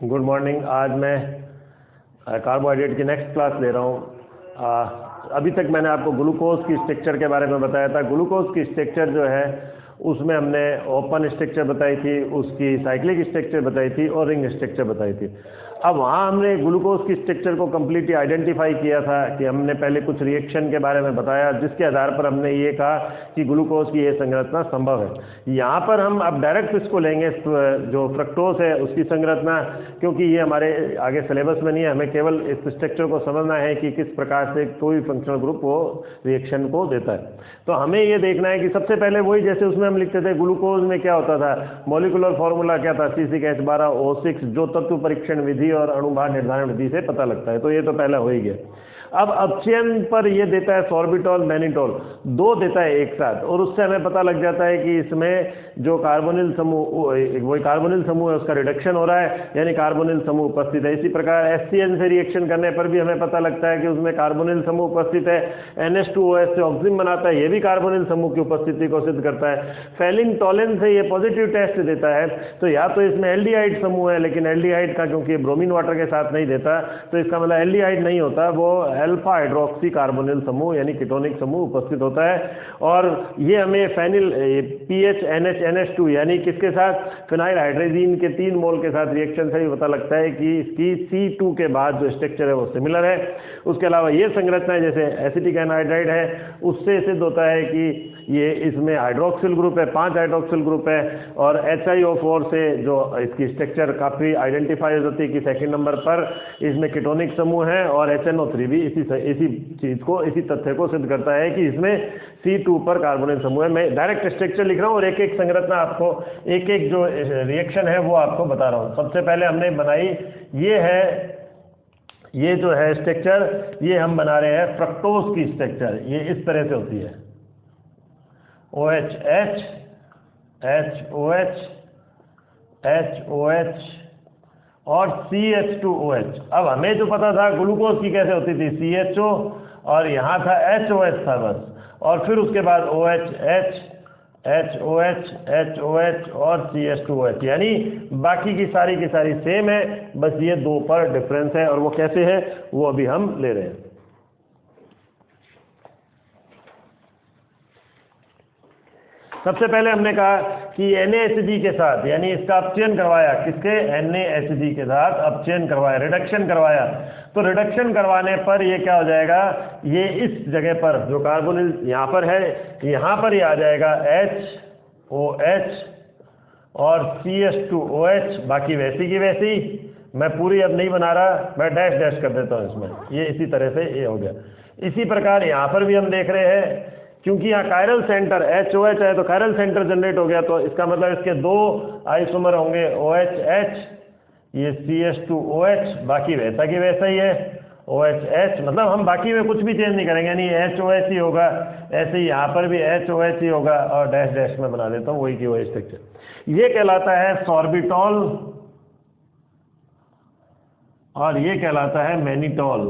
Good morning. आज मैं carbohydrate की नेक्स्ट क्लास ले रहा हूँ। अभी तक मैंने आपको ग्लूकोज की स्ट्रक्चर के बारे में बताया था। ग्लूकोज की स्ट्रक्चर जो है उसमें हमने ओपन स्ट्रक्चर बताई थी, उसकी साइक्लिक स्ट्रक्चर बताई थी और रिंग स्ट्रक्चर बताई थी। अब वहाँ हमने ग्लूकोज की स्ट्रक्चर को कम्प्लीटली आइडेंटिफाई किया था कि हमने पहले कुछ रिएक्शन के बारे में बताया, जिसके आधार पर हमने ये कहा कि ग्लूकोज की ये संरचना संभव है। यहाँ पर हम अब डायरेक्ट इसको लेंगे, जो फ्रक्टोज है उसकी संरचना, क्योंकि ये हमारे आगे सिलेबस में नहीं है। हमें केवल इस स्ट्रक्चर को समझना है कि किस प्रकार से कोई फंक्शनल ग्रुप वो रिएक्शन को देता है। तो हमें ये देखना है कि सबसे पहले वही जैसे उसमें हम लिखते थे ग्लूकोज में क्या होता था, मॉलिक्यूलर फार्मूला क्या था, C6H12O6, जो तत्व परीक्षण विधि और अणुभार निर्धारण विधि से पता लगता है। तो ये तो पहला हो ही गया। अब अपचयन पर ये देता है सॉर्बिटॉल, मैनिटॉल, दो देता है एक साथ, और उससे हमें पता लग जाता है कि इसमें जो कार्बोनिल समूह, वही कार्बोनिल समूह है, उसका रिडक्शन हो रहा है, यानी कार्बोनिल समूह उपस्थित है। इसी प्रकार HCN से रिएक्शन करने पर भी हमें पता लगता है कि उसमें कार्बोनिल समूह उपस्थित है। NH2OH से ऑक्सीजन बनाता है, ये भी कार्बोनिल समूह की उपस्थिति को सिद्ध करता है। फेलिन टोलेन से ये पॉजिटिव टेस्ट देता है। तो या तो इसमें एल्डिहाइड समूह है, लेकिन एल्डिहाइड का क्योंकि ब्रोमीन वाटर के साथ नहीं देता, तो इसका मतलब एल्डिहाइड नहीं होता, वो अल्फा हाइड्रोक्सी कार्बोनिल समूह यानी कीटोनिक समूह उपस्थित होता है। और ये हमें फेनिल PHNH NH2 यानी किसके साथ, फिनाइल हाइड्रोजीन के 3 मोल के साथ रिएक्शन से भी पता लगता है कि इसकी C2 के बाद जो स्ट्रक्चर है वो सिमिलर है। उसके अलावा ये संरचना जैसे एसिटिक एनहाइड्राइड है, उससे सिद्ध होता है कि ये इसमें हाइड्रोक्सिल ग्रुप है, 5 हाइड्रोक्सिल ग्रुप है। और HiO4 से जो इसकी स्ट्रक्चर काफ़ी आइडेंटिफाई हो जाती है कि सेकंड नंबर पर इसमें कीटोनिक समूह है, और HNO3 भी इसी चीज़ को, इसी तथ्य को सिद्ध करता है कि इसमें C2 पर कार्बोनिल समूह है। मैं डायरेक्ट स्ट्रक्चर लिख रहा हूँ और एक एक संरचना आपको, एक एक जो रिएक्शन है वो आपको बता रहा हूँ। सबसे पहले हमने बनाई, ये है, ये जो है स्ट्रक्चर, ये हम बना रहे हैं फ्रक्टोज की स्ट्रक्चर। ये इस तरह से होती है, OH HOH HOH और CH2OH। अब हमें जो पता था ग्लूकोज की कैसे होती थी, CHO, और यहाँ था HOH था बस, और फिर उसके बाद OH HOH HOH और CH2OH, यानी बाकी की सारी सेम है, बस ये 2 पर डिफरेंस है। और वो कैसे है वो अभी हम ले रहे हैं। सबसे पहले हमने कहा कि NaHG के साथ, यानी इसका अपचयन करवाया, किसके, NaHG के साथ अपचयन करवाया, रिडक्शन करवाया। तो रिडक्शन करवाने पर ये क्या हो जाएगा, ये इस जगह पर जो कार्बोनिल यहाँ पर है, यहाँ पर ये आ जाएगा HOH और CH2OH, बाकी वैसी की वैसी। मैं पूरी अब नहीं बना रहा, मैं डैश डैश कर देता हूँ इसमें, ये इसी तरह से ये हो गया। इसी प्रकार यहाँ पर भी हम देख रहे हैं, क्योंकि यहाँ कायरल सेंटर HOH है तो कायरल सेंटर जनरेट हो गया, तो इसका मतलब इसके 2 आइसोमर होंगे, OHH, ये CH2OH, बाकी वैसा की वैसा ही है, OHH, मतलब हम बाकी में कुछ भी चेंज नहीं करेंगे, यानी HOH ही होगा। ऐसे ही यहाँ पर भी HOH ही होगा, और डैश डैश में बना देता हूँ वही की वही स्ट्रक्चर। ये कहलाता है सॉर्बिटॉल और ये कहलाता है मैनिटॉल,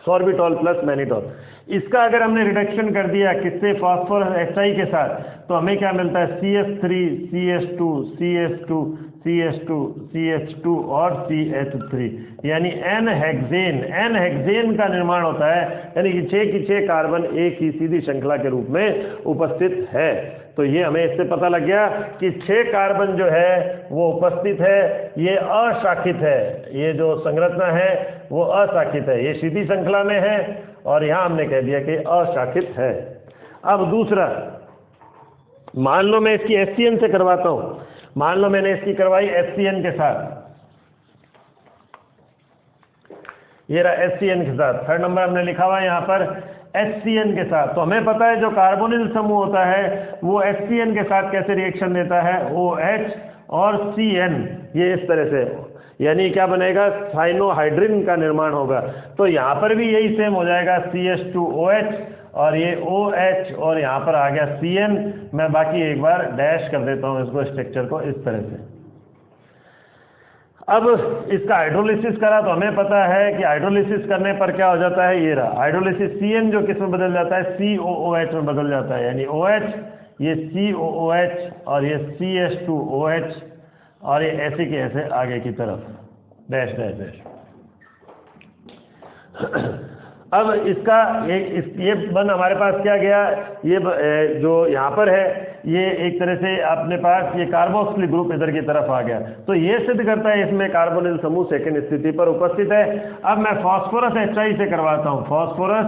सॉर्बिटॉल प्लस मैनिटॉल। इसका अगर हमने रिडक्शन कर दिया किससे, फास्फोरस HI के साथ, तो हमें क्या मिलता है, CH3 CH2 CH2 CH2 CH2 और CH3, यानी N हेक्सेन का निर्माण होता है, यानी कि 6 की 6 कार्बन एक ही सीधी श्रृंखला के रूप में उपस्थित है। तो ये हमें इससे पता लग गया कि 6 कार्बन जो है वो उपस्थित है, ये अशाखित है, ये जो संरचना है वो अशाखित है, ये सीधी श्रृंखला में है, और यहाँ हमने कह दिया कि अशाखित है। अब दूसरा, मान लो मैं इसकी HCN से करवाता हूँ, मान लो मैंने इसकी करवाई HCN के साथ, ये रहा HCN के साथ, 3rd नंबर हमने लिखा हुआ है यहाँ पर HCN के साथ। तो हमें पता है जो कार्बोनिल समूह होता है वो HCN के साथ कैसे रिएक्शन देता है, OH और CN, ये इस तरह से, यानी क्या बनेगा, साइनोहाइड्रिन का निर्माण होगा। तो यहाँ पर भी यही सेम हो जाएगा, CH2OH और ये OH, और यहाँ पर आ गया CN। मैं बाकी एक बार डैश कर देता हूँ इसको, स्ट्रक्चर को इस तरह से। अब इसका हाइड्रोलिसिस करा तो हमें पता है कि हाइड्रोलिसिस करने पर क्या हो जाता है, ये रहा हाइड्रोलिसिस, CN जो किस में बदल जाता है, COOH में बदल जाता है, यानी OH, ये COOH और ये CH2OH और ये ऐसे के ऐसे आगे की तरफ डैश डैश डैश। अब इसका ये बन हमारे पास क्या गया, ये जो यहाँ पर है ये एक तरह से अपने पास ये कार्बोक्सिलिक ग्रुप इधर की तरफ आ गया। तो ये सिद्ध करता है इसमें कार्बोनिल समूह सेकंड स्थिति पर उपस्थित है। अब मैं फास्फोरस HI से करवाता हूँ, फास्फोरस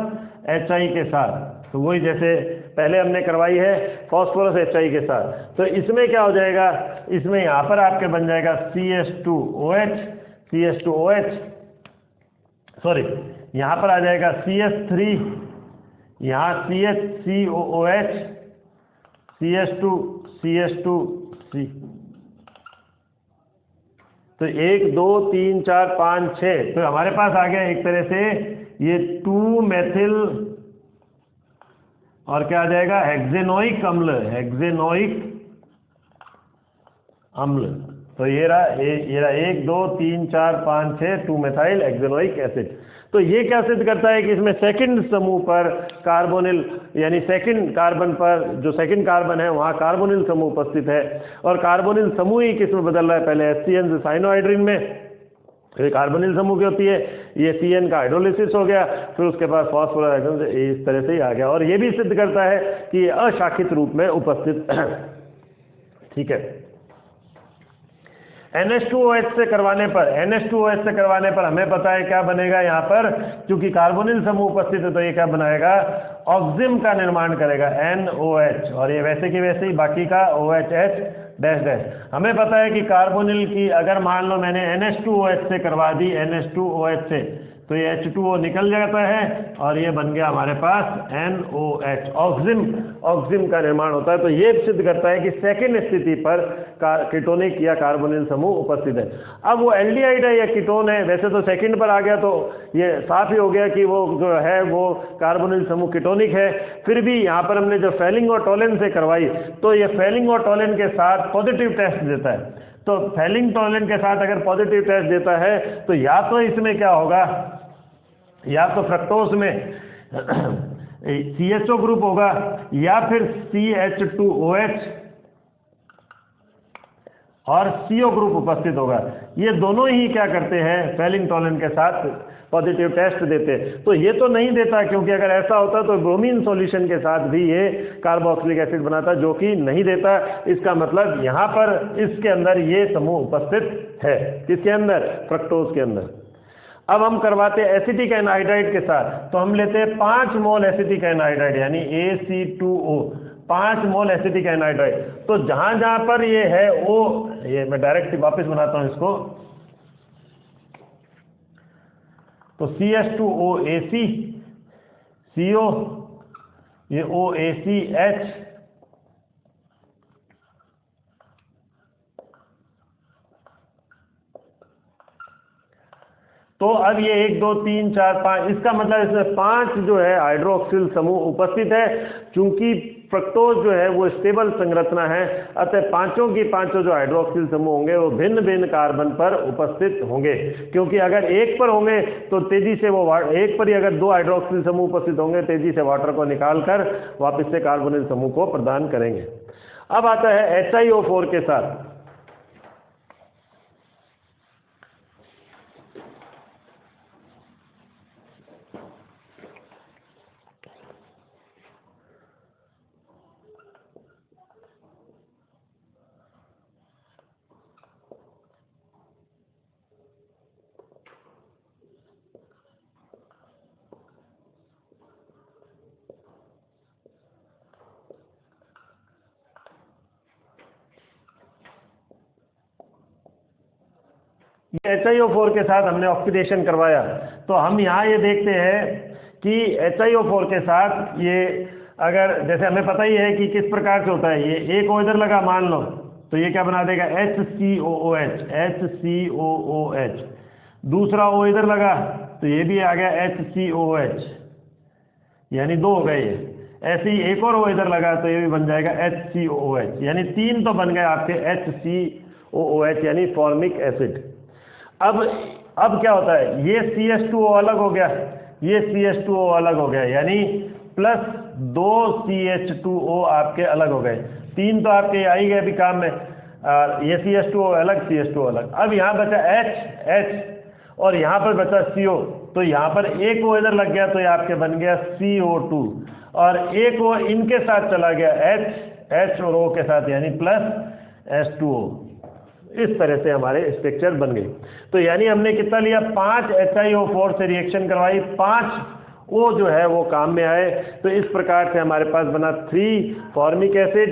HI के साथ, तो वही जैसे पहले हमने करवाई है फास्फोरस HI के साथ। तो इसमें क्या हो जाएगा, इसमें यहाँ पर आपके बन जाएगा CH2OH, सॉरी यहाँ पर आ जाएगा CH3, यहाँ CHCOOH, CH2C। तो 1 2 3 4 5 6, तो हमारे पास आ गया एक तरह से ये 2 मेथिल और क्या आ जाएगा हेक्सेनोइक अम्ल, हेक्सेनोइक अम्ल। तो ये रहा 1 2 3 4 5 6 2 मेथाइल हेक्सेनोइक एसिड। तो ये क्या सिद्ध करता है कि इसमें सेकंड समूह पर कार्बोनिल यानी सेकंड कार्बन पर जो सेकंड कार्बन है वहाँ कार्बोनिल समूह उपस्थित है, और कार्बोनिल समूह ही किस में बदल रहा है, पहले HCN से साइनोहाइड्रिन में, ये कार्बोनिल समूह की होती है, ये CN का हाइड्रोलिसिस हो गया, फिर उसके बाद फास्फोराइड इस तरह से ही आ गया। और ये भी सिद्ध करता है कि ये अशाखित रूप में उपस्थित ठीक है। NH2OH से करवाने पर हमें पता है क्या बनेगा यहाँ पर, क्योंकि कार्बोनिल समूह उपस्थित है तो ये क्या बनाएगा, ऑक्सिम का निर्माण करेगा NOH, और ये वैसे की वैसे ही बाकी का OHH डैश डैश। हमें पता है कि कार्बोनिल की अगर मान लो मैंने NH2OH से करवा दी, NH2OH से, तो ये H2O निकल जाता है और ये बन गया हमारे पास NOH, ऑक्सिम का निर्माण होता है। तो ये सिद्ध करता है कि सेकंड स्थिति पर कीटोनिक या कार्बोनिल समूह उपस्थित है। अब वो एल्डिहाइड है या कीटोन है, वैसे तो सेकंड पर आ गया तो ये साफ ही हो गया कि वो जो है वो कार्बोनिल समूह कीटोनिक है। फिर भी यहाँ पर हमने जो फेलिंग और टोलेन से करवाई, तो ये फेलिंग और टोलेन के साथ पॉजिटिव टेस्ट देता है। तो फेलिंग टोलेन के साथ अगर पॉजिटिव टेस्ट देता है तो या तो इसमें क्या होगा, या तो फ्रक्टोज में CHO ग्रुप होगा या फिर CH2OH और CO ग्रुप उपस्थित होगा। ये दोनों ही क्या करते हैं, फेलिंग टोलेन के साथ पॉजिटिव टेस्ट देते हैं। तो ये तो नहीं देता, क्योंकि अगर ऐसा होता तो ब्रोमीन सॉल्यूशन के साथ भी ये कार्बोक्सिलिक एसिड बनाता, जो कि नहीं देता। इसका मतलब यहाँ पर इसके अंदर ये समूह उपस्थित है, किसके अंदर, फ्रक्टोज के अंदर। अब हम करवाते हैं एसिटिक एनहाइड्राइड के साथ, तो हम लेते हैं 5 मोल एसिटिक एनहाइड्राइड यानी AC2O, 5 मोल एसिटिक एनहाइड्राइड। तो जहां जहां पर ये है O, ये मैं डायरेक्ट वापस बनाता हूं इसको, तो CH2OAC, CO, ये OACH, तो अब ये 1 2 3 4 5, इसका मतलब इसमें 5 जो है हाइड्रोक्सिल समूह उपस्थित है। चूंकि फ्रक्टोज जो है वो स्टेबल संरचना है, अतः पांचों की पांचों जो हाइड्रोक्सिल समूह होंगे वो भिन्न भिन्न कार्बन पर उपस्थित होंगे। क्योंकि अगर एक पर होंगे तो तेजी से वो एक पर ही अगर 2 हाइड्रोक्सिल समूह उपस्थित होंगे, तेजी से वाटर को निकाल कर वापस से कार्बोनिल समूह को प्रदान करेंगे। अब आता है HiO4 के साथ। HiO4 के साथ हमने ऑक्सीडेशन करवाया, तो हम यहाँ ये देखते हैं कि HiO4 के साथ ये अगर जैसे हमें पता ही है कि किस प्रकार से होता है, ये एक O इधर लगा मान लो, तो ये क्या बना देगा HCOOH, दूसरा O इधर लगा तो ये भी आ गया HCOOH, यानी 2 हो गए ये। ऐसे ही एक और O इधर लगा तो ये भी बन जाएगा HCOOH, यानी 3 तो बन गए आपके HCOOH यानी फॉर्मिक एसिड। अब क्या होता है, ये CH2O अलग हो गया, ये CH2O अलग हो गया, यानी प्लस 2 CH2O आपके अलग हो गए, 3 तो आपके आ ही गए अभी काम में। ये CH2O अलग, CH2O अलग। अब यहाँ बचा H और यहाँ पर बचा CO, तो यहाँ पर एक O इधर लग गया तो ये आपके बन गया CO2 और एक O इनके साथ चला गया H और O के साथ यानी प्लस H2O। इस तरह से हमारे स्ट्रक्चर बन गए। तो यानी हमने कितना लिया, 5 HiO4 से रिएक्शन करवाई, 5 O जो है वो काम में आए। तो इस प्रकार से हमारे पास बना 3 फॉर्मिक एसिड,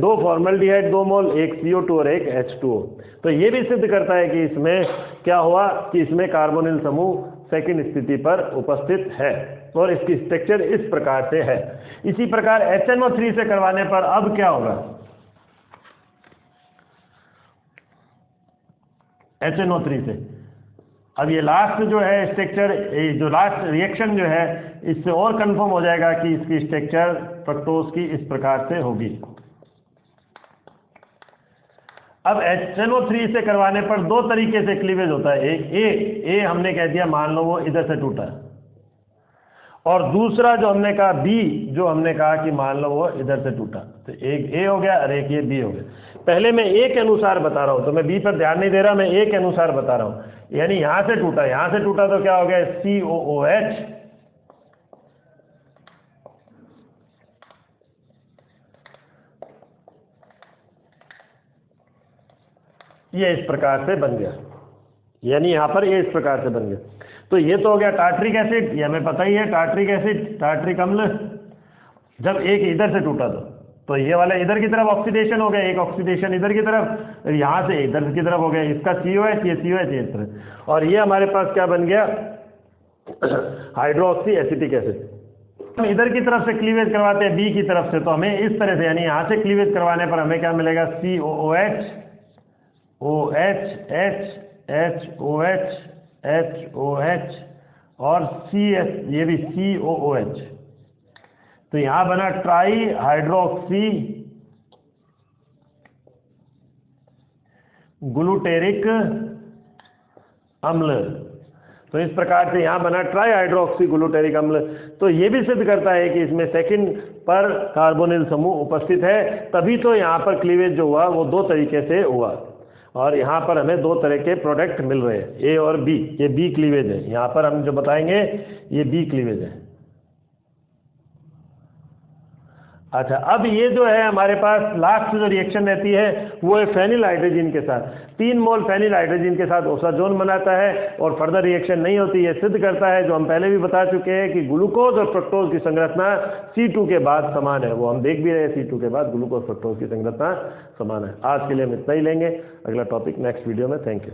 2 फॉर्मल्डिहाइड 2 मोल, 1 CO2 और 1 H2O। तो ये भी सिद्ध करता है कि इसमें क्या हुआ कि इसमें कार्बोनिल समूह सेकंड स्थिति पर उपस्थित है और इसकी स्ट्रक्चर इस प्रकार से है। इसी प्रकार HNO3 से करवाने पर अब क्या होगा, HNO3 से अब ये लास्ट जो है स्ट्रक्चर, जो लास्ट रिएक्शन जो है, इससे और कंफर्म हो जाएगा कि इसकी स्ट्रक्चर फ्रक्टोज की इस प्रकार से होगी। अब HNO3 से करवाने पर 2 तरीके से क्लीवेज होता है। एक ए हमने कह दिया, मान लो वो इधर से टूटा, और दूसरा जो हमने कहा B, जो हमने कहा कि मान लो वो इधर से टूटा। तो एक A हो गया और एक ये B हो गया। पहले मैं A के अनुसार बता रहा हूँ, तो मैं B पर ध्यान नहीं दे रहा, मैं A के अनुसार बता रहा हूँ। यानी यहाँ से टूटा तो क्या हो गया, COOH, ये इस प्रकार से बन गया, यानी यहाँ पर ये इस प्रकार से बन गया। तो ये तो हो गया टार्ट्रिक एसिड, ये हमें पता ही है, टार्ट्रिक एसिड, टार्ट्रिक अम्ल। जब एक इधर से टूटा तो ये वाला इधर की तरफ ऑक्सीडेशन हो गया, एक ऑक्सीडेशन इधर की तरफ, यहाँ से इधर की तरफ हो गया, इसका COH, ये COH इस तरह, और ये हमारे पास क्या बन गया, हाइड्रोक्सी एसिटिक एसिड। हम इधर की तरफ से क्लीवेज करवाते हैं B की तरफ से, तो हमें इस तरह से, यानी यहाँ से क्लीवेज करवाने पर हमें क्या मिलेगा, COOH, OH, H, OH, HOH और CS, ये भी COOH। तो यहां बना ट्राई हाइड्रोक्सी ग्लूटेरिक अम्ल। तो इस प्रकार से यहां बना ट्राई हाइड्रोक्सी ग्लूटेरिक अम्ल। तो ये भी सिद्ध करता है कि इसमें सेकंड पर कार्बोनिल समूह उपस्थित है, तभी तो यहां पर क्लीवेज जो हुआ वो 2 तरीके से हुआ, और यहाँ पर हमें 2 तरह के प्रोडक्ट मिल रहे हैं, A और B। ये B क्लीवेज है, यहाँ पर हम जो बताएंगे ये B क्लीवेज है। अच्छा, अब ये जो है हमारे पास लास्ट जो रिएक्शन रहती है वो है फेनिल हाइड्रोजन के साथ। 3 मोल फेनिल हाइड्रोजन के साथ ओसाजोन बनाता है और फर्दर रिएक्शन नहीं होती। ये सिद्ध करता है, जो हम पहले भी बता चुके हैं, कि ग्लूकोज और फ्रक्टोज की संरचना C2 के बाद समान है। वो हम देख भी रहे हैं, C2 के बाद ग्लूकोज फ्रक्टोज की संरचना समान है। आज के लिए हम इतना ही लेंगे, अगला टॉपिक नेक्स्ट वीडियो में। Thank you.